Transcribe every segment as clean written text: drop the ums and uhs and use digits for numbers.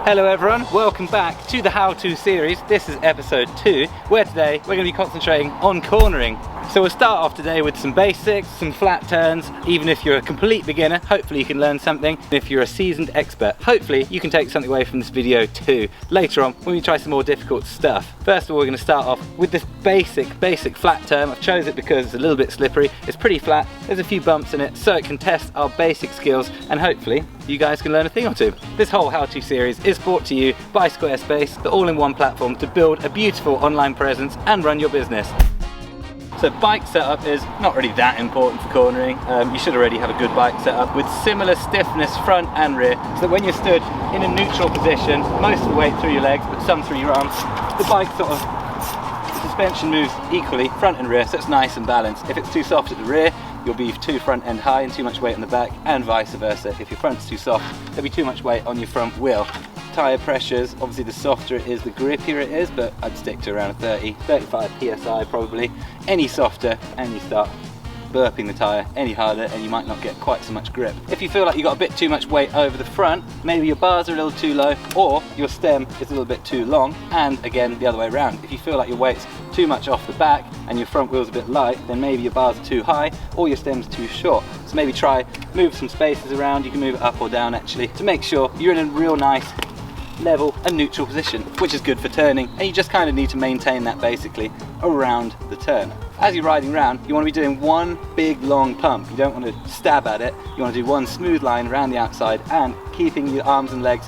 Hello everyone, welcome back to the how-to series. This is episode 2, where today we're going to be concentrating on cornering. So we'll start off today with some basics, some flat turns. Even if you're a complete beginner, hopefully you can learn something. If you're a seasoned expert, hopefully you can take something away from this video too. Later on, when we try some more difficult stuff. First of all, we're going to start off with this basic flat turn. I've chosen it because it's a little bit slippery. It's pretty flat, there's a few bumps in it, so it can test our basic skills, and hopefully you guys can learn a thing or two. This whole how-to series is brought to you by Squarespace, the all-in-one platform to build a beautiful online presence and run your business. So bike setup is not really that important for cornering. You should already have a good bike setup with similar stiffness front and rear, so that when you're stood in a neutral position, most of the weight through your legs but some through your arms, the bike the suspension moves equally front and rear, so it's nice and balanced. If it's too soft at the rear, you'll be too front end high and too much weight on the back, and vice versa. If your front's too soft, there'll be too much weight on your front wheel. Tyre pressures, obviously the softer it is, the grippier it is, but I'd stick to around a 35 psi probably. Any softer and you start burping the tyre any harder and you might not get quite so much grip. If you feel like you've got a bit too much weight over the front, maybe your bars are a little too low or your stem is a little bit too long, and again the other way around. If you feel like your weight's too much off the back and your front wheel's a bit light, then maybe your bars are too high or your stem's too short. So maybe try move some spaces around. You can move it up or down actually to make sure you're in a real nice level and neutral position, which is good for turning, and you just kind of need to maintain that basically around the turn. As you're riding around, you want to be doing one big long pump. You don't want to stab at it, you want to do one smooth line around the outside and keeping your arms and legs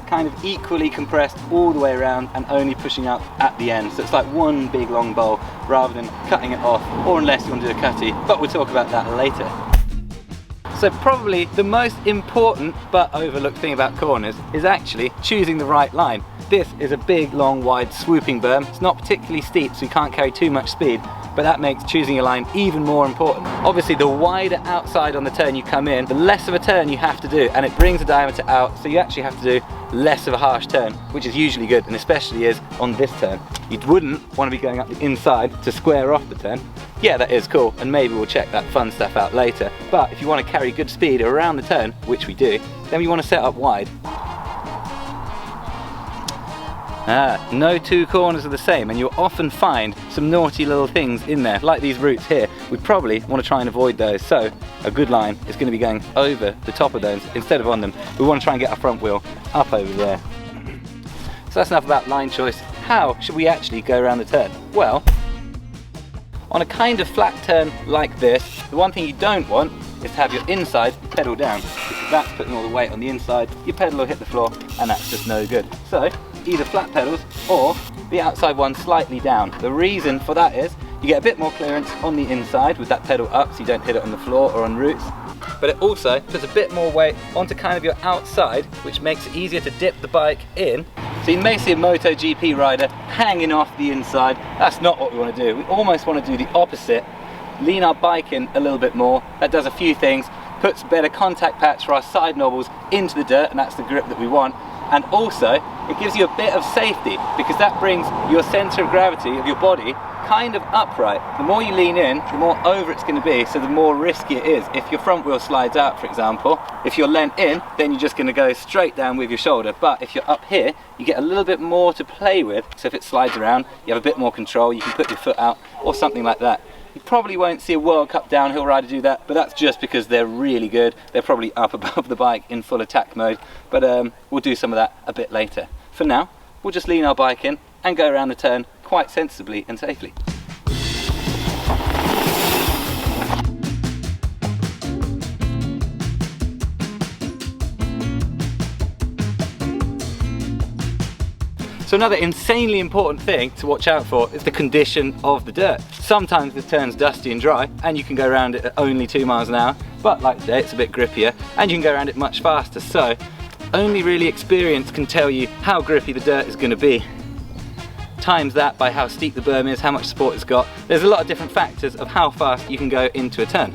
kind of equally compressed all the way around and only pushing up at the end. So it's like one big long bowl rather than cutting it off, or unless you want to do a cutty, but we'll talk about that later. So probably the most important but overlooked thing about corners is actually choosing the right line. This is a big, long, wide, swooping berm. It's not particularly steep, so you can't carry too much speed, but that makes choosing your line even more important. Obviously, the wider outside on the turn you come in, the less of a turn you have to do, and it brings the diameter out, so you actually have to do less of a harsh turn, which is usually good, and especially is on this turn. You wouldn't want to be going up the inside to square off the turn. Yeah, that is cool, and maybe we'll check that fun stuff out later, but if you want to carry good speed around the turn, which we do, then you want to set up wide. No two corners are the same, and you'll often find some naughty little things in there, like these roots here. We probably want to try and avoid those, so a good line is going to be going over the top of those instead of on them. We want to try and get our front wheel up over there. So that's enough about line choice. How should we actually go around the turn? Well, on a kind of flat turn like this, the one thing you don't want is to have your inside pedal down, because that's putting all the weight on the inside. Your pedal will hit the floor and that's just no good. So either flat pedals or the outside one slightly down. The reason for that is you get a bit more clearance on the inside with that pedal up, so you don't hit it on the floor or on roots, but it also puts a bit more weight onto kind of your outside, which makes it easier to dip the bike in. So you may see a MotoGP rider hanging off the inside. That's not what we want to do. We almost want to do the opposite, lean our bike in a little bit more. That does a few things, puts better contact patch for our side knobbles into the dirt, and that's the grip that we want. And also, it gives you a bit of safety, because that brings your center of gravity of your body kind of upright. The more you lean in, the more over it's going to be, so the more risky it is. If your front wheel slides out, for example, if you're leant in, then you're just going to go straight down with your shoulder. But if you're up here, you get a little bit more to play with. So if it slides around, you have a bit more control. You can put your foot out or something like that. You probably won't see a World Cup downhill rider do that, but that's just because they're really good. They're probably up above the bike in full attack mode, but we'll do some of that a bit later. For now, we'll just lean our bike in and go around the turn quite sensibly and safely. So another insanely important thing to watch out for is the condition of the dirt. Sometimes the turn's dusty and dry and you can go around it at only 2 miles an hour, but like today it's a bit grippier and you can go around it much faster, so only really experience can tell you how grippy the dirt is going to be. Times that by how steep the berm is, how much support it's got. There's a lot of different factors of how fast you can go into a turn.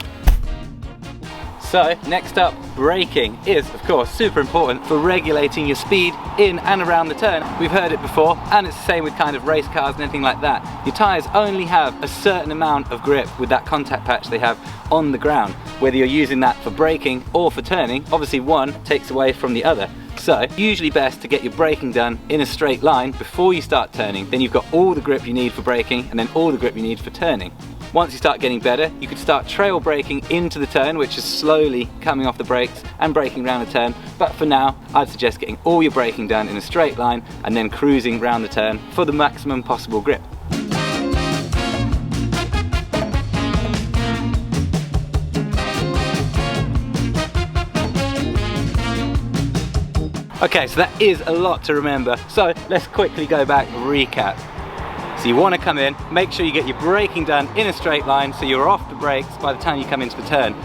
So next up, braking is of course super important for regulating your speed in and around the turn. We've heard it before, and it's the same with kind of race cars and anything like that. Your tyres only have a certain amount of grip with that contact patch they have on the ground. Whether you're using that for braking or for turning, obviously one takes away from the other. So usually best to get your braking done in a straight line before you start turning. Then you've got all the grip you need for braking and then all the grip you need for turning. Once you start getting better, you could start trail braking into the turn, which is slowly coming off the brakes and braking around the turn. But for now, I'd suggest getting all your braking done in a straight line and then cruising around the turn for the maximum possible grip. Okay, so that is a lot to remember. So let's quickly go back and recap. So you want to come in, make sure you get your braking done in a straight line so you're off the brakes by the time you come into the turn.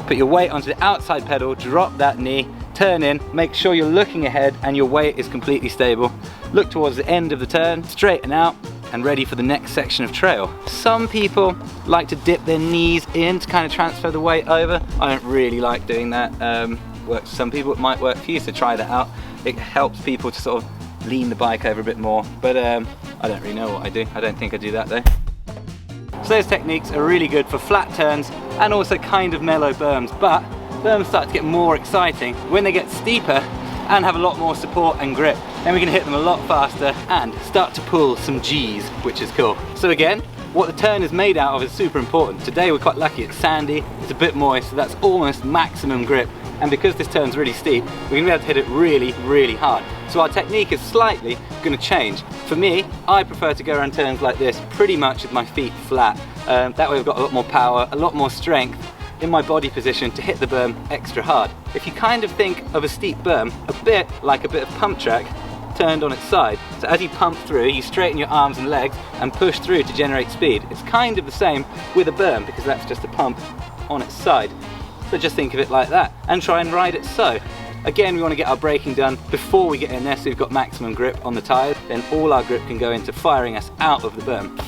Put your weight onto the outside pedal, drop that knee, turn in, make sure you're looking ahead and your weight is completely stable. Look towards the end of the turn, straighten out and ready for the next section of trail. Some people like to dip their knees in to kind of transfer the weight over. I don't really like doing that. Works for some people, it might work for you, so try that out. It helps people to sort of lean the bike over a bit more, but I don't really know what I do. I don't think I do that though. So those techniques are really good for flat turns and also kind of mellow berms, but berms start to get more exciting when they get steeper and have a lot more support and grip. Then we can hit them a lot faster and start to pull some G's, which is cool. So again, what the turn is made out of is super important. Today we're quite lucky, it's sandy, it's a bit moist, so that's almost maximum grip. And because this turn's really steep, we're going to be able to hit it really, really hard. So our technique is slightly going to change. For me, I prefer to go around turns like this pretty much with my feet flat. That way I've got a lot more power, a lot more strength in my body position to hit the berm extra hard. If you kind of think of a steep berm, a bit like a bit of pump track turned on its side. So as you pump through, you straighten your arms and legs and push through to generate speed. It's kind of the same with a berm because that's just a pump on its side. So just think of it like that and try and ride it so. Again, we want to get our braking done before we get in there so we've got maximum grip on the tyres. Then all our grip can go into firing us out of the berm.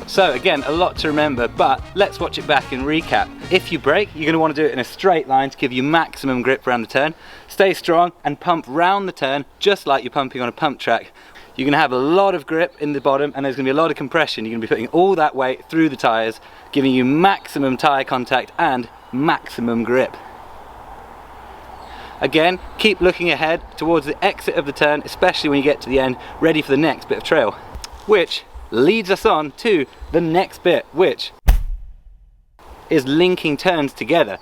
So again, a lot to remember, but let's watch it back and recap. If you brake, you're going to want to do it in a straight line to give you maximum grip around the turn. Stay strong and pump round the turn just like you're pumping on a pump track. You're going to have a lot of grip in the bottom and there's going to be a lot of compression. You're going to be putting all that weight through the tyres, giving you maximum tyre contact and maximum grip. Again, keep looking ahead towards the exit of the turn, especially when you get to the end, ready for the next bit of trail, which leads us on to the next bit, which is linking turns together.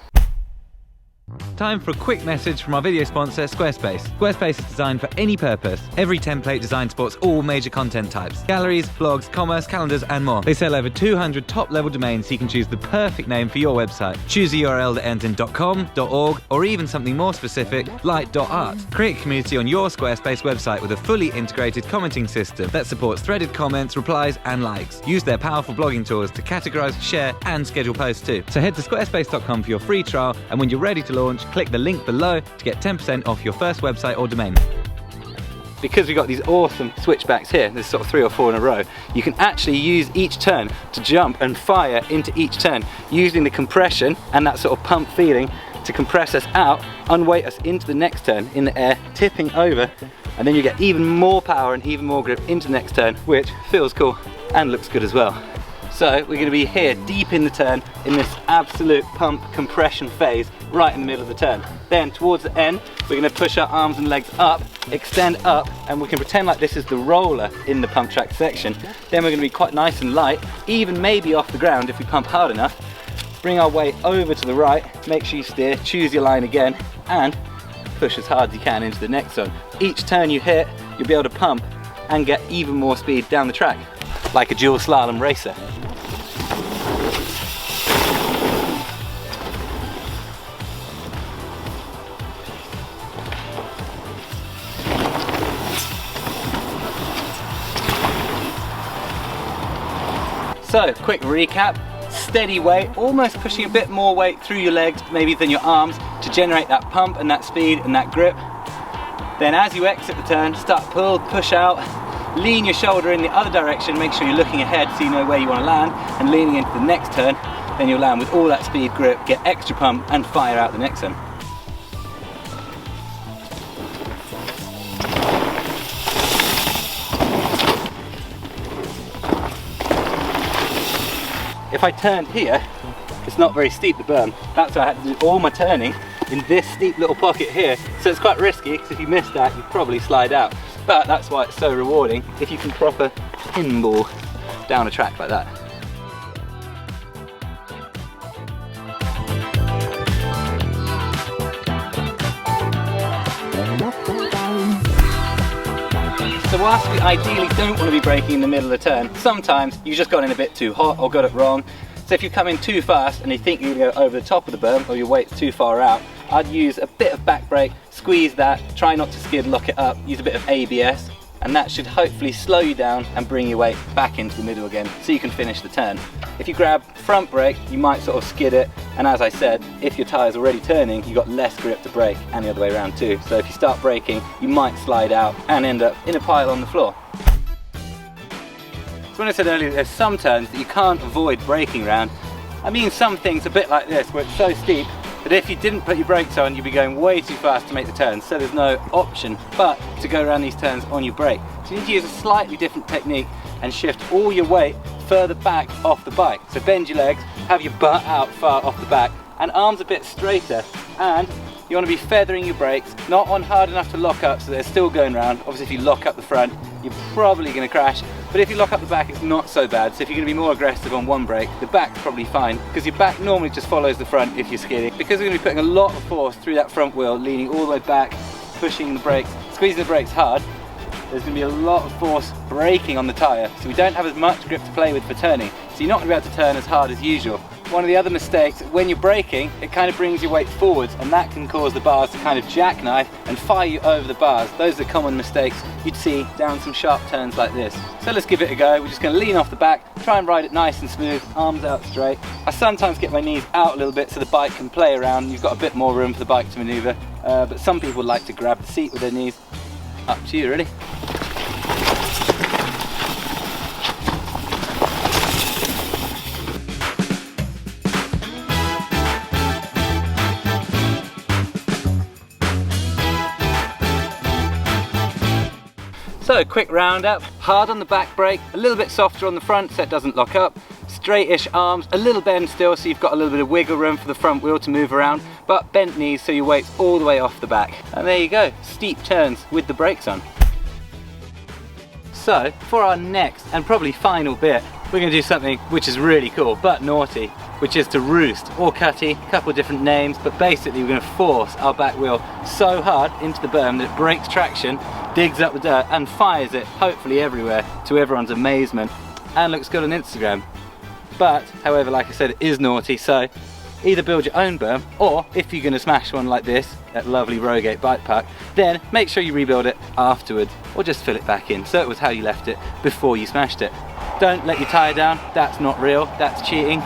Time for a quick message from our video sponsor, Squarespace. Squarespace is designed for any purpose. Every template design supports all major content types: galleries, blogs, commerce, calendars, and more. They sell over 200 top-level domains so you can choose the perfect name for your website. Choose a URL that ends in .com, .org, or even something more specific like .art. Create a community on your Squarespace website with a fully integrated commenting system that supports threaded comments, replies, and likes. Use their powerful blogging tools to categorize, share, and schedule posts too. So head to squarespace.com for your free trial, and when you're ready to launch, click the link below to get 10% off your first website or domain. Because we've got these awesome switchbacks here, there's sort of 3 or 4 in a row, you can actually use each turn to jump and fire into each turn, using the compression and that sort of pump feeling to compress us out, unweight us into the next turn in the air, tipping over, and then you get even more power and even more grip into the next turn, which feels cool and looks good as well. So we're going to be here deep in the turn in this absolute pump compression phase right in the middle of the turn. Then towards the end we're going to push our arms and legs up, extend up, and we can pretend like this is the roller in the pump track section. Then we're going to be quite nice and light, even maybe off the ground if we pump hard enough. Bring our weight over to the right, make sure you steer, choose your line again, and push as hard as you can into the next one. Each turn you hit, you'll be able to pump and get even more speed down the track, like a dual slalom racer. So, quick recap, steady weight, almost pushing a bit more weight through your legs maybe than your arms to generate that pump and that speed and that grip. Then as you exit the turn, start pull, push out, lean your shoulder in the other direction, make sure you're looking ahead so you know where you want to land, and leaning into the next turn, then you'll land with all that speed, grip, get extra pump and fire out the next one. if I turned here, it's not very steep, the berm. That's why I had to do all my turning in this steep little pocket here. So it's quite risky, because if you miss that, you'd probably slide out. But that's why it's so rewarding if you can proper pinball down a track like that. So whilst we ideally don't want to be braking in the middle of the turn, sometimes you've just gone in a bit too hot or got it wrong. So if you come in too fast and you think you're going to go over the top of the berm, or your weight's too far out, I'd use a bit of back brake, squeeze that, try not to skid, lock it up, use a bit of ABS, and that should hopefully slow you down and bring your weight back into the middle again so you can finish the turn. If you grab front brake, you might sort of skid it, and as I said, if your tyre's already turning, you've got less grip to brake, and the other way around too. So if you start braking, you might slide out and end up in a pile on the floor. So when I said earlier there's some turns that you can't avoid braking around, I mean some things a bit like this where it's so steep that if you didn't put your brakes on, you'd be going way too fast to make the turn. So there's no option but to go around these turns on your brake. So you need to use a slightly different technique and shift all your weight further back off the bike. So bend your legs, have your butt out far off the back, and arms a bit straighter. And you want to be feathering your brakes, not on hard enough to lock up so they're still going round. Obviously if you lock up the front, you're probably going to crash. But if you lock up the back, it's not so bad. So if you're going to be more aggressive on one brake, the back's probably fine, because your back normally just follows the front if you're skidding. Because we're going to be putting a lot of force through that front wheel, leaning all the way back, pushing the brakes, squeezing the brakes hard, there's going to be a lot of force braking on the tyre, so we don't have as much grip to play with for turning. So you're not going to be able to turn as hard as usual. One of the other mistakes, when you're braking, it kind of brings your weight forwards, and that can cause the bars to kind of jackknife and fire you over the bars. Those are common mistakes you'd see down some sharp turns like this. So let's give it a go. We're just going to lean off the back, try and ride it nice and smooth, arms out straight. I sometimes get my knees out a little bit so the bike can play around. You've got a bit more room for the bike to manoeuvre, but some people like to grab the seat with their knees. Up to you really. So quick roundup, hard on the back brake, a little bit softer on the front so it doesn't lock up, straightish arms, a little bend still so you've got a little bit of wiggle room for the front wheel to move around, but bent knees so your weight's all the way off the back. And there you go, steep turns with the brakes on. So for our next and probably final bit, we're going to do something which is really cool but naughty, which is to roost or cutty, a couple of different names, but basically we're going to force our back wheel so hard into the berm that it breaks traction, digs up the dirt and fires it hopefully everywhere to everyone's amazement, and looks good on Instagram. But however, like I said, it is naughty, so either build your own berm, or if you're going to smash one like this at lovely Rogate Bike Park, then make sure you rebuild it afterwards, or just fill it back in so it was how you left it before you smashed it. Don't let your tyre down, that's not real, that's cheating.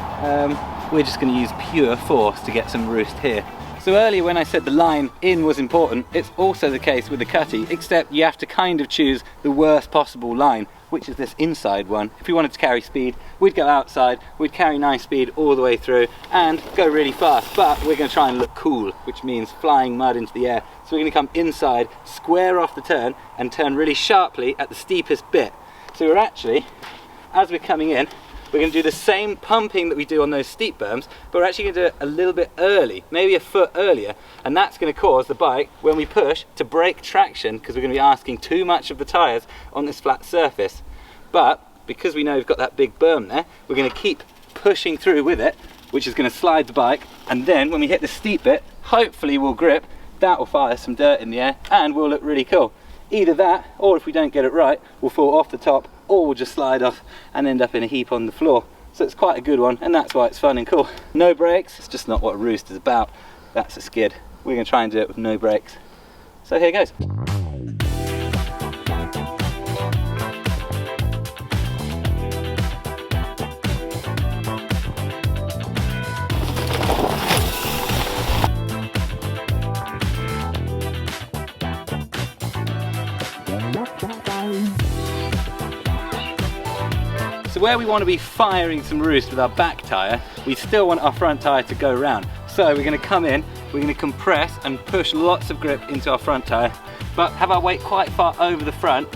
We're just going to use pure force to get some roost here. So earlier when I said the line in was important, it's also the case with the cutty, except you have to kind of choose the worst possible line, which is this inside one. If we wanted to carry speed, we'd go outside, we'd carry nice speed all the way through and go really fast, but we're going to try and look cool, which means flying mud into the air. So we're going to come inside, square off the turn and turn really sharply at the steepest bit. So we're actually, as we're coming in, we're going to do the same pumping that we do on those steep berms, but we're actually going to do it a little bit early, maybe a foot earlier, and that's going to cause the bike, when we push, to break traction, because we're going to be asking too much of the tyres on this flat surface. But because we know we've got that big berm there, we're going to keep pushing through with it, which is going to slide the bike, and then when we hit the steep bit, hopefully we'll grip, that will fire some dirt in the air, and we'll look really cool. Either that, or if we don't get it right, we'll fall off the top, or we'll just slide off and end up in a heap on the floor. So it's quite a good one, and that's why it's fun and cool. No brakes, it's just not what a roost is about. That's a skid. We're going to try and do it with no brakes. So here goes. So where we want to be firing some roost with our back tyre, we still want our front tyre to go round. So we're going to come in, we're going to compress and push lots of grip into our front tyre, but have our weight quite far over the front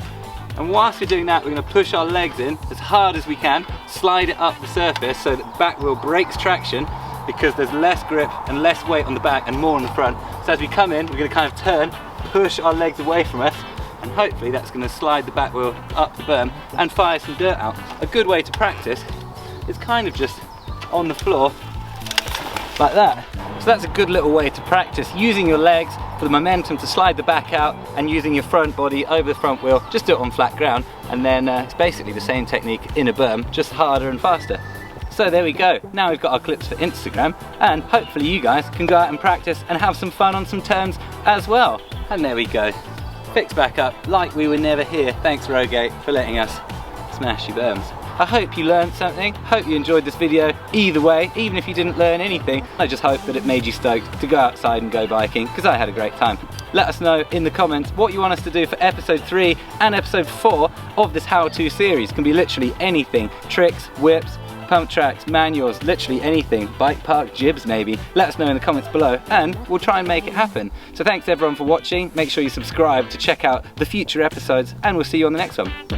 And whilst we're doing that, we're going to push our legs in as hard as we can, slide it up the surface so that the back wheel breaks traction, because there's less grip and less weight on the back and more on the front. So as we come in, we're going to kind of turn, push our legs away from us, and hopefully that's going to slide the back wheel up the berm and fire some dirt out. A good way to practice is kind of just on the floor like that. So that's a good little way to practice using your legs for the momentum to slide the back out, and using your front body over the front wheel. Just do it on flat ground, and then it's basically the same technique in a berm, just harder and faster. So there we go. Now we've got our clips for Instagram, and hopefully you guys can go out and practice and have some fun on some turns as well. And there we go. Fixed back up like we were never here. Thanks Rogate for letting us smash your berms. I hope you learned something, hope you enjoyed this video either way. Even if you didn't learn anything, I just hope that it made you stoked to go outside and go biking, because I had a great time. Let us know in the comments what you want us to do for episode 3 and episode 4 of this how-to series. Can be literally anything, tricks, whips, pump tracks, manuals, literally anything, bike park jibs maybe. Let us know in the comments below and we'll try and make it happen. So thanks everyone for watching, make sure you subscribe to check out the future episodes, and we'll see you on the next one.